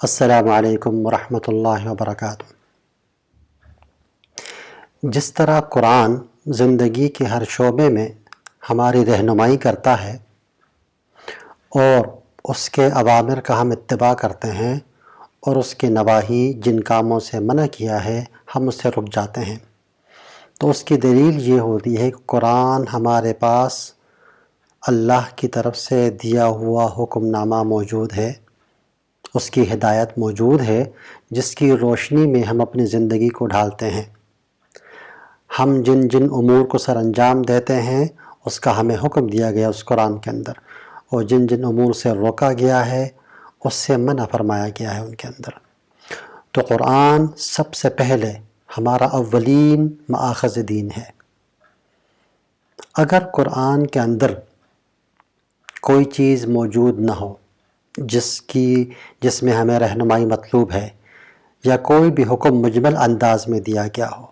السلام علیکم ورحمۃ اللہ وبرکاتہ۔ جس طرح قرآن زندگی کے ہر شعبے میں ہماری رہنمائی کرتا ہے اور اس کے اوامر کا ہم اتباع کرتے ہیں اور اس کے نواہی جن کاموں سے منع کیا ہے ہم اس سے رک جاتے ہیں، تو اس کی دلیل یہ ہوتی ہے کہ قرآن ہمارے پاس اللہ کی طرف سے دیا ہوا حکم نامہ موجود ہے، اس کی ہدایت موجود ہے، جس کی روشنی میں ہم اپنی زندگی کو ڈھالتے ہیں۔ ہم جن جن امور کو سر انجام دیتے ہیں اس کا ہمیں حکم دیا گیا اس قرآن کے اندر، اور جن جن امور سے روکا گیا ہے اس سے منع فرمایا گیا ہے ان کے اندر۔ تو قرآن سب سے پہلے ہمارا اولین مآخذ دین ہے۔ اگر قرآن کے اندر کوئی چیز موجود نہ ہو جس میں ہمیں رہنمائی مطلوب ہے، یا کوئی بھی حکم مجمل انداز میں دیا گیا ہو،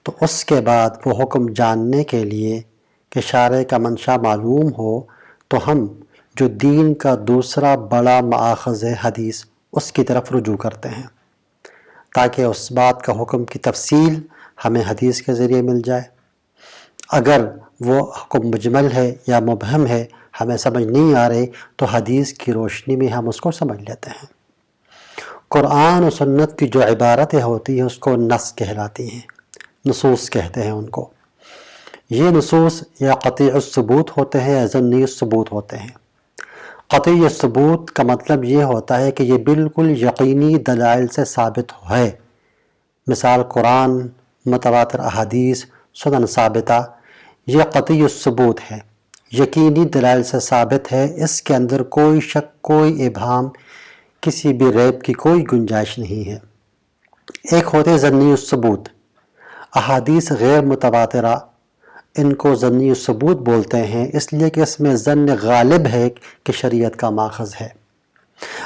تو اس کے بعد وہ حکم جاننے کے لیے کہ شارع کا منشا معلوم ہو تو ہم جو دین کا دوسرا بڑا مآخذ ہے حدیث، اس کی طرف رجوع کرتے ہیں، تاکہ اس بات کا حکم کی تفصیل ہمیں حدیث کے ذریعے مل جائے۔ اگر وہ حکم مجمل ہے یا مبہم ہے، ہمیں سمجھ نہیں آ رہی، تو حدیث کی روشنی میں ہم اس کو سمجھ لیتے ہیں۔ قرآن و سنت کی جو عبارتیں ہوتی ہیں اس کو نص کہلاتی ہیں، نصوص کہتے ہیں ان کو۔ یہ نصوص یا قطعی الثبوت ہوتے ہیں یا ظنی الثبوت ہوتے ہیں۔ قطعی الثبوت کا مطلب یہ ہوتا ہے کہ یہ بالکل یقینی دلائل سے ثابت ہے، مثال قرآن، متواتر احادیث، سنن ثابتہ، یہ قطعی الثبوت ہے، یقینی دلائل سے ثابت ہے، اس کے اندر کوئی شک، کوئی ابہام، کسی بھی ریب کی کوئی گنجائش نہیں ہے۔ ایک ہوتے ہیں ظنی الثبوت، احادیث غیر متواترہ، ان کو ظنی الثبوت بولتے ہیں، اس لیے کہ اس میں ظن غالب ہے کہ شریعت کا ماخذ ہے۔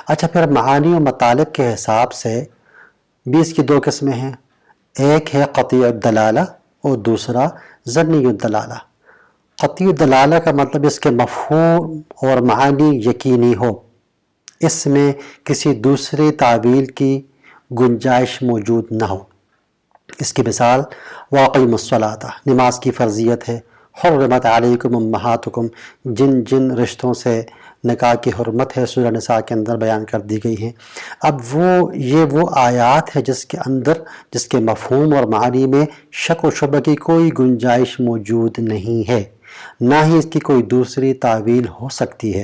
اچھا، پھر معانی و مطالب کے حساب سے بھی اس کی دو قسمیں ہیں، ایک ہے قطعی الدلالہ اور دوسرا ظنی الدلالہ۔ قطعی الدلالہ کا مطلب اس کے مفہوم اور معانی یقینی ہو، اس میں کسی دوسری تعویل کی گنجائش موجود نہ ہو۔ اس کی مثال واقعی الصلاۃ، نماز کی فرضیت ہے، حرمت علیکم امہاتکم، جن جن رشتوں سے نکاح کی حرمت ہے سورہ نساء کے اندر بیان کر دی گئی ہے۔ اب وہ آیات ہے جس کے مفہوم اور معنی میں شک و شبہ کی کوئی گنجائش موجود نہیں ہے، نہ ہی اس کی کوئی دوسری تعویل ہو سکتی ہے۔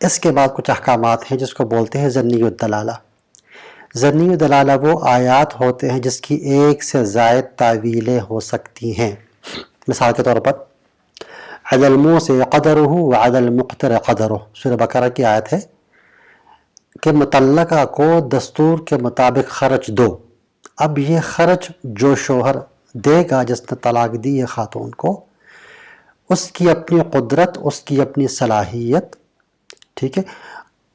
اس کے بعد کچھ احکامات ہیں جس کو بولتے ہیں ظنی الدلالہ۔ ظنی الدلالہ وہ آیات ہوتے ہیں جس کی ایک سے زائد تعویلیں ہو سکتی ہیں۔ مثال کے طور پر علی الموسع قدرہ وعلی المقتر قدرہ، سورہ بقرہ کی آیت ہے کہ مطلقہ کو دستور کے مطابق خرچ دو۔ اب یہ خرچ جو شوہر دے گا جس نے طلاق دی ہے خاتون کو، اس کی اپنی قدرت، اس کی اپنی صلاحیت، ٹھیک ہے،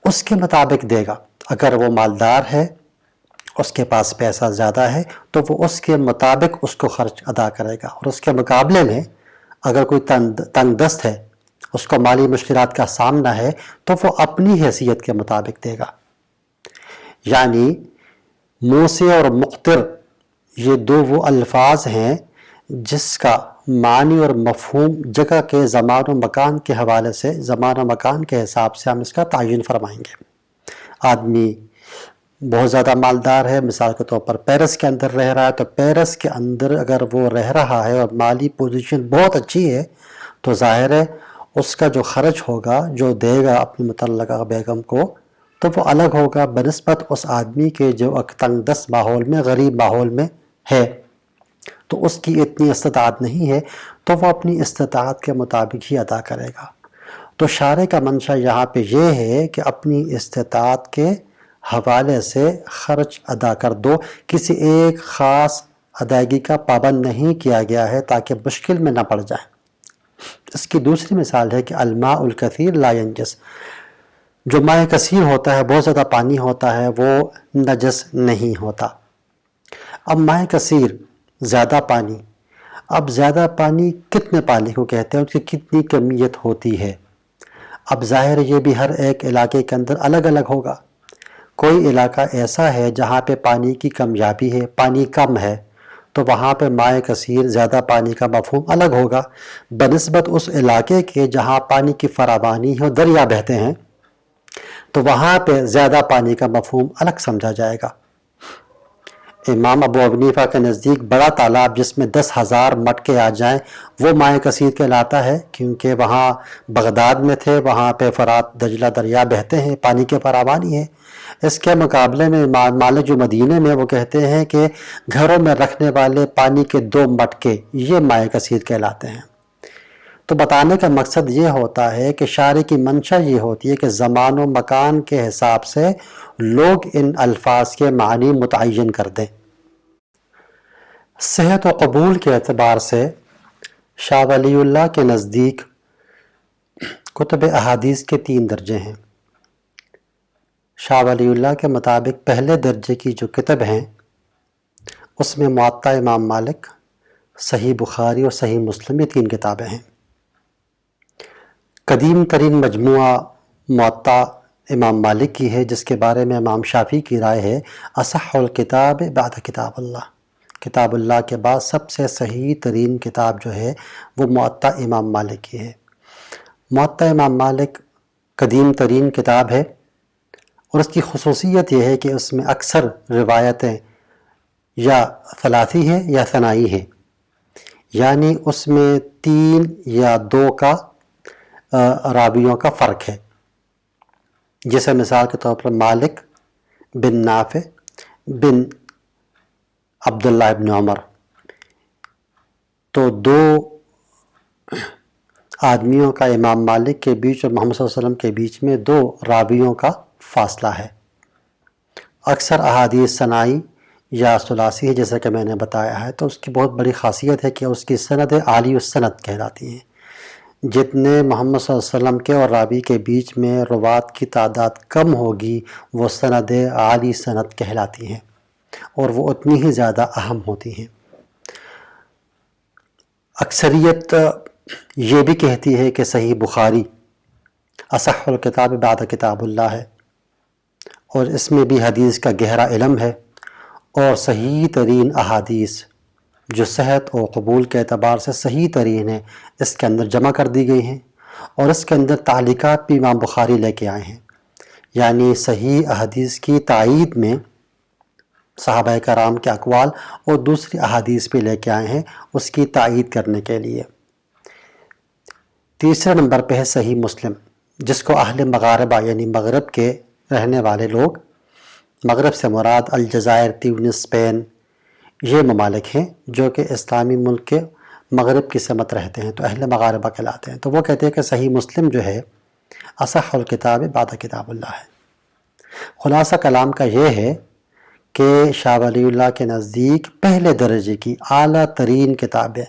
اس کے مطابق دے گا۔ اگر وہ مالدار ہے، اس کے پاس پیسہ زیادہ ہے، تو وہ اس کے مطابق اس کو خرچ ادا کرے گا، اور اس کے مقابلے میں اگر کوئی تنگ دست ہے، اس کو مالی مشکلات کا سامنا ہے، تو وہ اپنی حیثیت کے مطابق دے گا۔ یعنی موسع اور مقتر یہ دو وہ الفاظ ہیں جس کا معنی اور مفہوم جگہ کے زمان و مکان کے حوالے سے، زمان و مکان کے حساب سے ہم اس کا تعین فرمائیں گے۔ آدمی بہت زیادہ مالدار ہے، مثال کے طور پر پیرس کے اندر رہ رہا ہے، تو پیرس کے اندر اگر وہ رہ رہا ہے اور مالی پوزیشن بہت اچھی ہے، تو ظاہر ہے اس کا جو خرچ ہوگا، جو دے گا اپنی مطلقہ بیگم کو، تو وہ الگ ہوگا بنسبت اس آدمی کے جو تنگ دست ماحول میں، غریب ماحول میں ہے، تو اس کی اتنی استطاعت نہیں ہے، تو وہ اپنی استطاعت کے مطابق ہی ادا کرے گا۔ تو شارع کا منشا یہاں پہ یہ ہے کہ اپنی استطاعت کے حوالے سے خرچ ادا کر دو، کسی ایک خاص ادائیگی کا پابند نہیں کیا گیا ہے تاکہ مشکل میں نہ پڑ جائے۔ اس کی دوسری مثال ہے کہ الماء الکثیر لا ینجس، جو ماء کثیر ہوتا ہے، بہت زیادہ پانی ہوتا ہے، وہ نجس نہیں ہوتا۔ اب ماء کثیر، زیادہ پانی، اب زیادہ پانی کتنے پانی کو کہتے ہیں، اس کی کتنی کمیت ہوتی ہے؟ اب ظاہر یہ بھی ہر ایک علاقے کے اندر الگ الگ ہوگا. کوئی علاقہ ایسا ہے جہاں پہ پانی کی کمیابی ہے، پانی کم ہے، تو وہاں پہ مائع کثیر زیادہ پانی کا مفہوم الگ ہوگا بنسبت اس علاقے کے جہاں پانی کی فراوانی ہے، دریا بہتے ہیں، تو وہاں پہ زیادہ پانی کا مفہوم الگ سمجھا جائے گا. امام ابو حنیفہ کے نزدیک بڑا تالاب جس میں 10,000 مٹکے آ جائیں وہ مائع کثیر کہلاتا ہے، کیونکہ وہاں بغداد میں تھے، وہاں پہ فرات دجلہ دریا بہتے ہیں، پانی کی فراوانی ہے. اس کے مقابلے میں مالک جو مدینے میں وہ کہتے ہیں کہ گھروں میں رکھنے والے پانی کے 2 مٹکے یہ مائع کثیر کہلاتے ہیں. تو بتانے کا مقصد یہ ہوتا ہے کہ شاعری کی منشا یہ ہوتی ہے کہ زمان و مکان کے حساب سے لوگ ان الفاظ کے معنی متعین کر دیں. صحت و قبول کے اعتبار سے شاہ ولی اللہ کے نزدیک کتب احادیث کے 3 درجے ہیں. شاہ ولی اللہ کے مطابق پہلے درجے کی جو کتب ہیں اس میں موطا امام مالک، صحیح بخاری اور صحیح مسلم، یہ 3 کتابیں ہیں. قدیم ترین مجموعہ موطا امام مالک کی ہے، جس کے بارے میں امام شافعی کی رائے ہے اصح الکتاب بعد کتاب اللہ، کتاب اللہ کے بعد سب سے صحیح ترین کتاب جو ہے وہ موطا امام مالک کی ہے. موطا امام مالک قدیم ترین کتاب ہے اور اس کی خصوصیت یہ ہے کہ اس میں اکثر روایتیں یا ثلاثی ہیں یا ثنائی ہیں، یعنی اس میں 3 یا 2 کا راویوں کا فرق ہے. جیسے مثال کے طور پر مالک بن نافع بن عبداللہ ابن عمر، تو 2 آدمیوں کا امام مالک کے بیچ اور محمد صلی اللہ علیہ وسلم کے بیچ میں 2 راویوں کا فاصلہ ہے. اکثر احادیث ثنائی یا ثلاثی ہے جیسا کہ میں نے بتایا ہے، تو اس کی بہت بڑی خاصیت ہے کہ اس کی سند عالی السند کہلاتی ہیں. جتنے محمد صلی اللہ علیہ وسلم کے اور راوی کے بیچ میں روات کی تعداد کم ہوگی وہ سند عالی سند کہلاتی ہیں اور وہ اتنی ہی زیادہ اہم ہوتی ہیں. اکثریت یہ بھی کہتی ہے کہ صحیح بخاری اصح الکتاب بعد کتاب اللہ ہے اور اس میں بھی حدیث کا گہرا علم ہے، اور صحیح ترین احادیث جو صحت و قبول کے اعتبار سے صحیح ترین ہے اس کے اندر جمع کر دی گئی ہیں، اور اس کے اندر تعلیقات بھی امام بخاری لے کے آئے ہیں. یعنی صحیح احادیث کی تائید میں صحابہ کرام کے اقوال اور دوسری احادیث بھی لے کے آئے ہیں اس کی تائید کرنے کے لیے. تیسرے نمبر پہ ہے صحیح مسلم، جس کو اہل مغاربہ یعنی مغرب کے رہنے والے لوگ، مغرب سے مراد الجزائر، تیونس، اسپین، یہ ممالک ہیں جو کہ اسلامی ملک کے مغرب کی سمت رہتے ہیں، تو اہل مغاربہ کہلاتے ہیں. تو وہ کہتے ہیں کہ صحیح مسلم جو ہے اصح الکتاب بعد کتاب اللہ ہے. خلاصہ کلام کا یہ ہے کہ شاہ ولی اللہ کے نزدیک پہلے درجے کی اعلیٰ ترین کتابیں،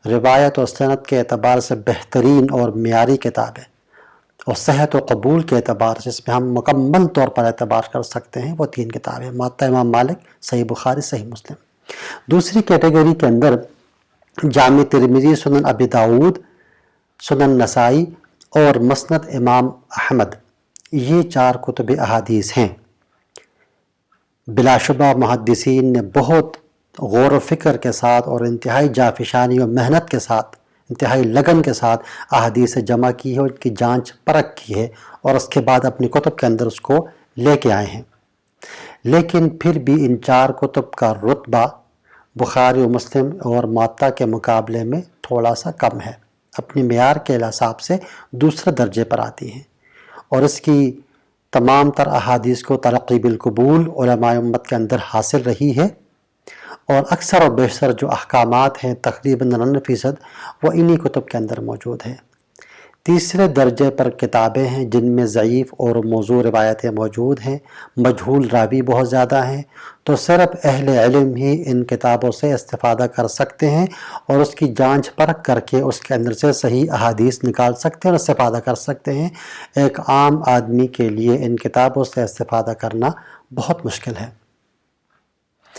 روایت و سند کے اعتبار سے بہترین اور معیاری کتابیں، اور صحت و قبول کے اعتبار سے اس میں ہم مکمل طور پر اعتبار کر سکتے ہیں، وہ 3 کتابیں موطا امام مالک، صحیح بخاری، صحیح مسلم. دوسری کیٹیگری کے اندر جامع ترمذی، سنن ابی داود، سنن نسائی اور مسند امام احمد، یہ 4 کتب احادیث ہیں. بلا شبہ محدثین نے بہت غور و فکر کے ساتھ اور انتہائی جافشانی اور محنت کے ساتھ، انتہائی لگن کے ساتھ احادیث جمع کی ہے، ان کی جانچ پرکھ کی ہے اور اس کے بعد اپنی کتب کے اندر اس کو لے کے آئے ہیں. لیکن پھر بھی ان 4 کتب کا رتبہ بخاری و مسلم اور موطا کے مقابلے میں تھوڑا سا کم ہے، اپنی معیار کے حساب سے دوسرے درجے پر آتی ہیں، اور اس کی تمام تر احادیث کو تلقی بالقبول علماء امت کے اندر حاصل رہی ہے، اور اکثر و بیشتر جو احکامات ہیں تقریباً 99% وہ انہی کتب کے اندر موجود ہیں. تیسرے درجے پر کتابیں ہیں جن میں ضعیف اور موضوع روایتیں موجود ہیں، مجہول راوی بہت زیادہ ہیں، تو صرف اہل علم ہی ان کتابوں سے استفادہ کر سکتے ہیں اور اس کی جانچ پرکھ کر کے اس کے اندر سے صحیح احادیث نکال سکتے ہیں اور استفادہ کر سکتے ہیں. ایک عام آدمی کے لیے ان کتابوں سے استفادہ کرنا بہت مشکل ہے.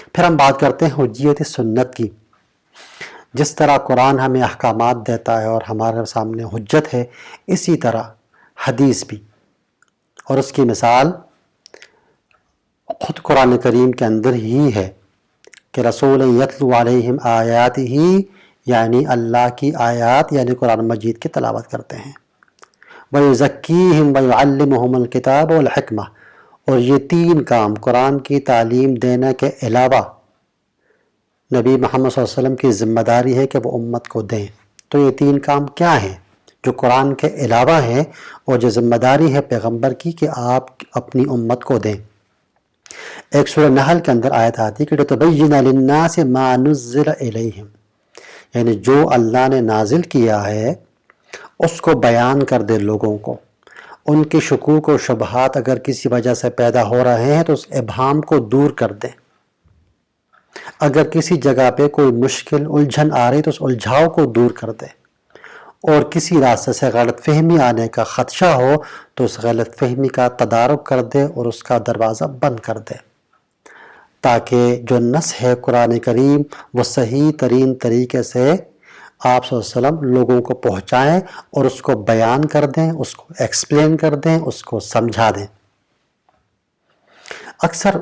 پھر ہم بات کرتے ہیں حجیت سنت کی. جس طرح قرآن ہمیں احکامات دیتا ہے اور ہمارے سامنے حجت ہے، اسی طرح حدیث بھی، اور اس کی مثال خود قرآن کریم کے اندر ہی ہے کہ رسول یتلو علیہم آیات ہی، یعنی اللہ کی آیات یعنی قرآن مجید کی تلاوت کرتے ہیں، وَيُزَكِّيهِمْ وَيُعَلِّمُهُمُ الْكِتَابَ وَالْحِكْمَةَ، اور یہ تین کام قرآن کی تعلیم دینے کے علاوہ نبی محمد صلی اللہ علیہ وسلم کی ذمہ داری ہے کہ وہ امت کو دیں۔ تو یہ تین کام کیا ہیں جو قرآن کے علاوہ ہیں اور جو ذمہ داری ہے پیغمبر کی کہ آپ اپنی امت کو دیں؟ ایک سورہ نحل کے اندر آیت آتی ہے کہ لِتُبَيِّنَ لِلنَّاسِ مَا نُزِّلَ إِلَيْهِمْ، یعنی جو اللہ نے نازل کیا ہے اس کو بیان کر دے لوگوں کو، ان کے شکوک و شبہات اگر کسی وجہ سے پیدا ہو رہے ہیں تو اس ابہام کو دور کر دیں، اگر کسی جگہ پہ کوئی مشکل الجھن آ رہی تو اس الجھاؤ کو دور کر دے، اور کسی راستے سے غلط فہمی آنے کا خدشہ ہو تو اس غلط فہمی کا تدارک کر دے اور اس کا دروازہ بند کر دے، تاکہ جو نص ہے قرآن کریم وہ صحیح ترین طریقے سے آپ صلی اللہ علیہ وسلم لوگوں کو پہنچائیں اور اس کو بیان کر دیں، اس کو ایکسپلین کر دیں، اس کو سمجھا دیں۔ اکثر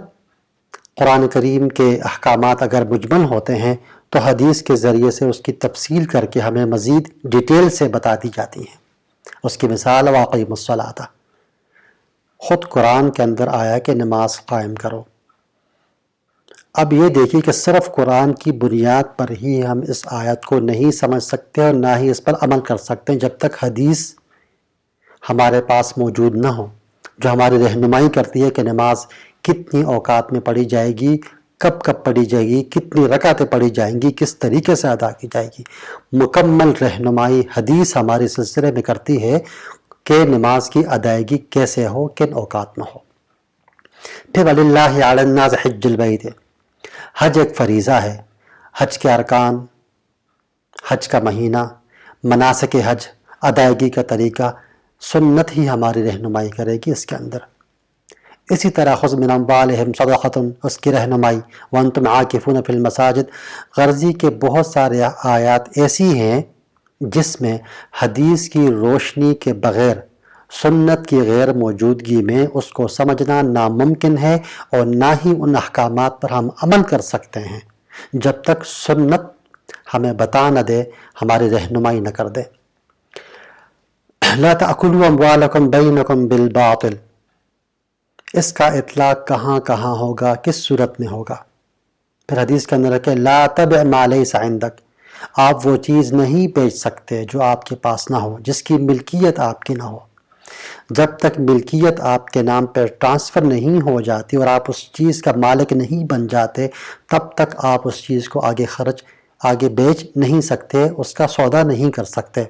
قرآن کریم کے احکامات اگر مجمل ہوتے ہیں تو حدیث کے ذریعے سے اس کی تفصیل کر کے ہمیں مزید ڈیٹیل سے بتا دی جاتی ہیں۔ اس کی مثال وَأَقِیمُوا الصَّلَاةَ، خود قرآن کے اندر آیا کہ نماز قائم کرو۔ اب یہ دیکھیے کہ صرف قرآن کی بنیاد پر ہی ہم اس آیت کو نہیں سمجھ سکتے اور نہ ہی اس پر عمل کر سکتے جب تک حدیث ہمارے پاس موجود نہ ہو جو ہماری رہنمائی کرتی ہے کہ نماز کتنی اوقات میں پڑھی جائے گی، کب کب پڑھی جائے گی، کتنی رکعتیں پڑھی جائیں گی، کس طریقے سے ادا کی جائے گی۔ مکمل رہنمائی حدیث ہمارے سلسلے میں کرتی ہے کہ نماز کی ادائیگی کیسے ہو، کن اوقات میں ہو۔ پھر وَلِلَّهِ عَلَى النَّاسِ حِجُّ الْبَيْتِ، حج ایک فریضہ ہے، حج کے ارکان، حج کا مہینہ، مناسک حج، ادائیگی کا طریقہ، سنت ہی ہماری رہنمائی کرے گی اس کے اندر۔ اسی طرح خُذْ مِنْ أَمْوَالِهِمْ صَدَقَةً، اس کی رہنمائی، وَأَنْتُمْ عَاكِفُونَ فِي الْمَسَاجِدِ، غرضی کے بہت سارے آیات ایسی ہیں جس میں حدیث کی روشنی کے بغیر سنت کی غیر موجودگی میں اس کو سمجھنا ناممکن ہے، اور نہ ہی ان احکامات پر ہم عمل کر سکتے ہیں جب تک سنت ہمیں بتا نہ دے، ہماری رہنمائی نہ کر دے۔ لَا تَأْكُلُوا أَمْوَالَكُمْ بَيْنَكُمْ بِالْبَاطِلِ، اس کا اطلاق کہاں کہاں ہوگا، کس صورت میں ہوگا؟ پھر حدیث کے اندر ہے کہ لا تبع ما لیس عندک، آپ وہ چیز نہیں بیچ سکتے جو آپ کے پاس نہ ہو، جس کی ملکیت آپ کی نہ ہو۔ جب تک ملکیت آپ کے نام پر ٹرانسفر نہیں ہو جاتی اور آپ اس چیز کا مالک نہیں بن جاتے، تب تک آپ اس چیز کو آگے بیچ نہیں سکتے، اس کا سودا نہیں کر سکتے۔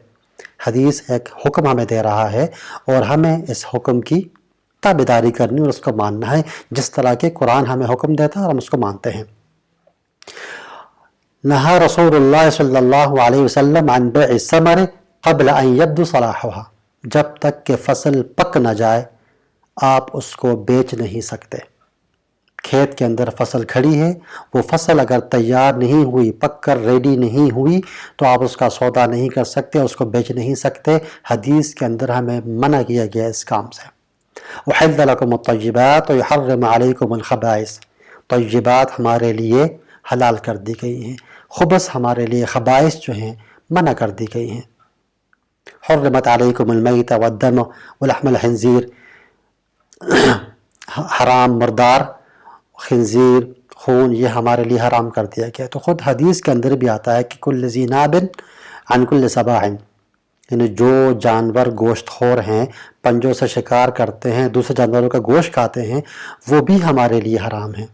حدیث ایک حکم ہمیں دے رہا ہے اور ہمیں اس حکم کی تابعداری کرنی اور اس کو ماننا ہے، جس طرح کہ قرآن ہمیں حکم دیتا ہے اور ہم اس کو مانتے ہیں۔ نہا رسول اللہ صلی اللہ علیہ وسلم عن بیع الثمر قبل ان یبدو صلاحها، جب تک کہ فصل پک نہ جائے آپ اس کو بیچ نہیں سکتے۔ کھیت کے اندر فصل کھڑی ہے، وہ فصل اگر تیار نہیں ہوئی، پک کر ریڈی نہیں ہوئی تو آپ اس کا سودا نہیں کر سکتے، اس کو بیچ نہیں سکتے۔ حدیث کے اندر ہمیں منع کیا گیا اس کام سے۔ وحل لکم الطیبات ویحرم علیکم الخبائث، طیبات ہمارے لیے حلال کر دی گئی ہیں، خبث ہمارے لیے خبائث جو ہیں منع کر دی گئی ہیں۔ حرمت علیکم المیت والدم ولحم الخنزیر، حرام مردار، خنزیر، خون، یہ ہمارے لیے حرام کر دیا گیا۔ تو خود حدیث کے اندر بھی آتا ہے کہ کل ذی ناب عن کل سباع، یعنی جو جانور گوشت خور ہیں، پنجوں سے شکار کرتے ہیں، دوسرے جانوروں کا گوشت کھاتے ہیں، وہ بھی ہمارے لیے حرام ہیں۔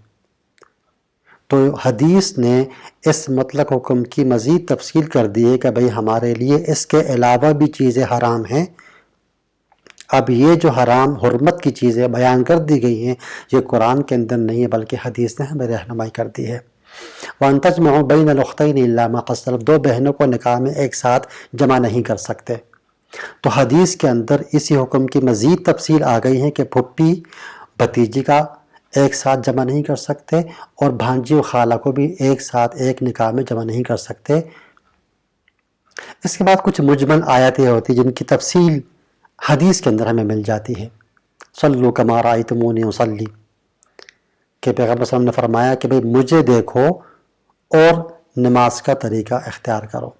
تو حدیث نے اس مطلق حکم کی مزید تفصیل کر دی ہے کہ بھئی ہمارے لیے اس کے علاوہ بھی چیزیں حرام ہیں۔ اب یہ جو حرام حرمت کی چیزیں بیان کر دی گئی ہیں یہ قرآن کے اندر نہیں ہے بلکہ حدیث نے ہمیں رہنمائی کر دی ہے۔ وَأَن تَجْمَعُوا بَيْنَ الْأُخْتَيْنِ إِلَّا مَا قَدْ سَلَفَ، دو بہنوں کو نکاح میں ایک ساتھ جمع نہیں کر سکتے۔ تو حدیث کے اندر اسی حکم کی مزید تفصیل آ گئی ہے کہ پھپھی بھتیجی کا ایک ساتھ جمع نہیں کر سکتے، اور بھانجی و خالہ کو بھی ایک ساتھ ایک نکاح میں جمع نہیں کر سکتے۔ اس کے بعد کچھ مجمل آیتیں ہوتی جن کی تفصیل حدیث کے اندر ہمیں مل جاتی ہے، صلو کما رأیتمونی اصلی، کہ پیغمبر صلی اللہ علیہ وسلم نے فرمایا کہ بھئی مجھے دیکھو اور نماز کا طریقہ اختیار کرو،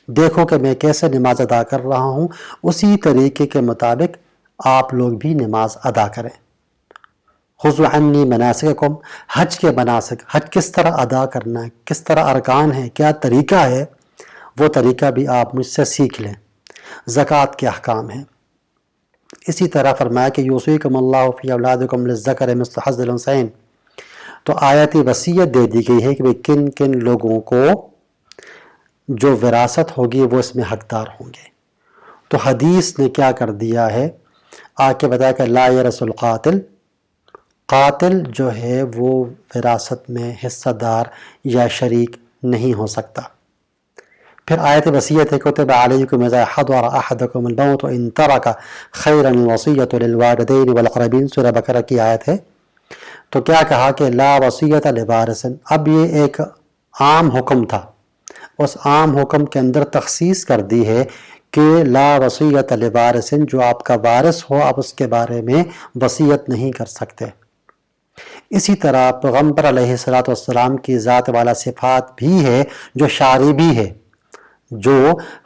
دیکھو کہ میں کیسے نماز ادا کر رہا ہوں، اسی طریقے کے مطابق آپ لوگ بھی نماز ادا کریں۔ خذوا عنی مناسککم، حج کے مناسک، حج کس طرح ادا کرنا ہے، کس طرح ارکان ہے، کیا طریقہ ہے، وہ طریقہ بھی آپ مجھ سے سیکھ لیں۔ زکوٰۃ کے احکام ہیں، اسی طرح فرمایا کہ یوصیکم اللہ فی اولادکم للذکر مثل حظ الانثیین، تو آیت وصیت دے دی گئی ہے کہ کن کن لوگوں کو جو وراثت ہوگی وہ اس میں حقدار ہوں گے۔ تو حدیث نے کیا کر دیا ہے، آ کے بتایا کہ لا یرث القاتل، قاتل جو ہے وہ وراثت میں حصہ دار یا شریک نہیں ہو سکتا۔ پھر آیت وصیت ہے کتب علیکم اذا حضر احدکم الموت ان ترک خیرا الوصیۃ للوالدین والاقربین، سورہ بقرہ کی آیت ہے۔ تو کیا کہا کہ لا وصیت لوارث، اب یہ ایک عام حکم تھا، اس عام حکم کے اندر تخصیص کر دی ہے کہ لا وصیت لوارث، جو آپ کا وارث ہو آپ اس کے بارے میں وصیت نہیں کر سکتے۔ اسی طرح پیغمبر علیہ السلام کی ذات والا صفات بھی ہے جو شارع بھی ہے، جو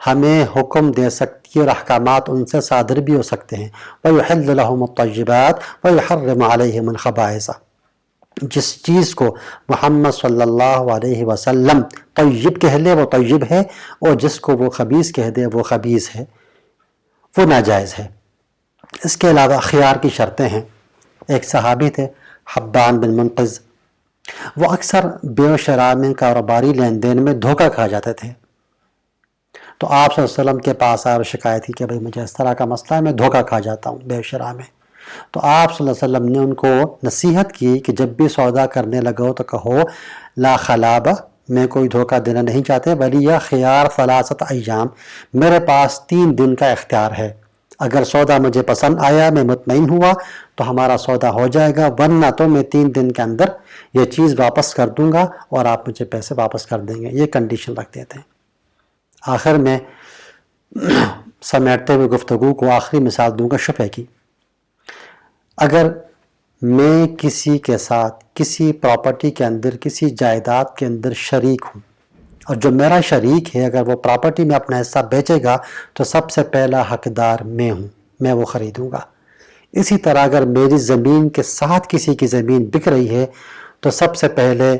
ہمیں حکم دے سکتی ہے اور احکامات ان سے صادر بھی ہو سکتے ہیں۔ وَيُحِلُّ لَهُمُ الطَّيِّبَاتِ وَيُحَرِّمُ عَلَيْهِمُ الْخَبَائِثَ، جس چیز کو محمد صلی اللہ علیہ وسلم طیب کہہ لے وہ طیب ہے، اور جس کو وہ خبیث کہہ دے وہ خبیث ہے، وہ ناجائز ہے۔ اس کے علاوہ خیار کی شرطیں ہیں۔ ایک صحابی تھے حبان بن منقذ، وہ اکثر بے و شراء میں کاروباری لین دین میں دھوکہ کھا جاتے تھے، تو آپ صلی اللہ علیہ وسلم کے پاس آئے اور شکایت کی کہ بھئی مجھے اس طرح کا مسئلہ ہے، میں دھوکہ کھا جاتا ہوں بے و شراء میں۔ تو آپ صلی اللہ علیہ وسلم نے ان کو نصیحت کی کہ جب بھی سودا کرنے لگو تو کہو لا خلابہ، میں کوئی دھوکہ دینا نہیں چاہتے، ولی خیار ثلاثت ایام، میرے پاس 3 دن کا اختیار ہے، اگر سودا مجھے پسند آیا، میں مطمئن ہوا تو ہمارا سودا ہو جائے گا، ورنہ تو میں 3 دن کے اندر یہ چیز واپس کر دوں گا اور آپ مجھے پیسے واپس کر دیں گے۔ یہ کنڈیشن رکھ دیتے ہیں۔ آخر میں سمیٹتے ہوئے گفتگو کو آخری مثال دوں گا شفع کی۔ اگر میں کسی کے ساتھ کسی پراپرٹی کے اندر، کسی جائیداد کے اندر شریک ہوں، اور جو میرا شریک ہے اگر وہ پراپرٹی میں اپنا حصہ بیچے گا تو سب سے پہلا حقدار میں ہوں، میں وہ خریدوں گا۔ اسی طرح اگر میری زمین کے ساتھ کسی کی زمین بک رہی ہے تو سب سے پہلے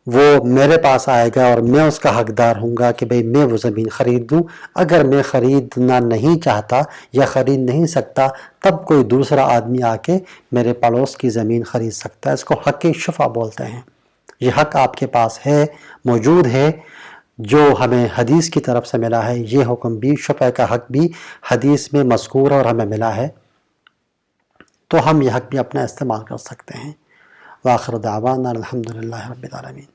وہ میرے پاس آئے گا اور میں اس کا حقدار ہوں گا کہ بھئی میں وہ زمین خرید لوں۔ اگر میں خریدنا نہیں چاہتا یا خرید نہیں سکتا تب کوئی دوسرا آدمی آ کے میرے پڑوس کی زمین خرید سکتا ہے۔ اس کو حق شفع بولتے ہیں۔ یہ حق آپ کے پاس ہے، موجود ہے، جو ہمیں حدیث کی طرف سے ملا ہے۔ یہ حکم بھی، شفع کا حق بھی حدیث میں مذکور اور ہمیں ملا ہے، تو ہم یہ حق بھی اپنا استعمال کر سکتے ہیں۔ وآخر دعوانا الحمدللہ رب العالمین۔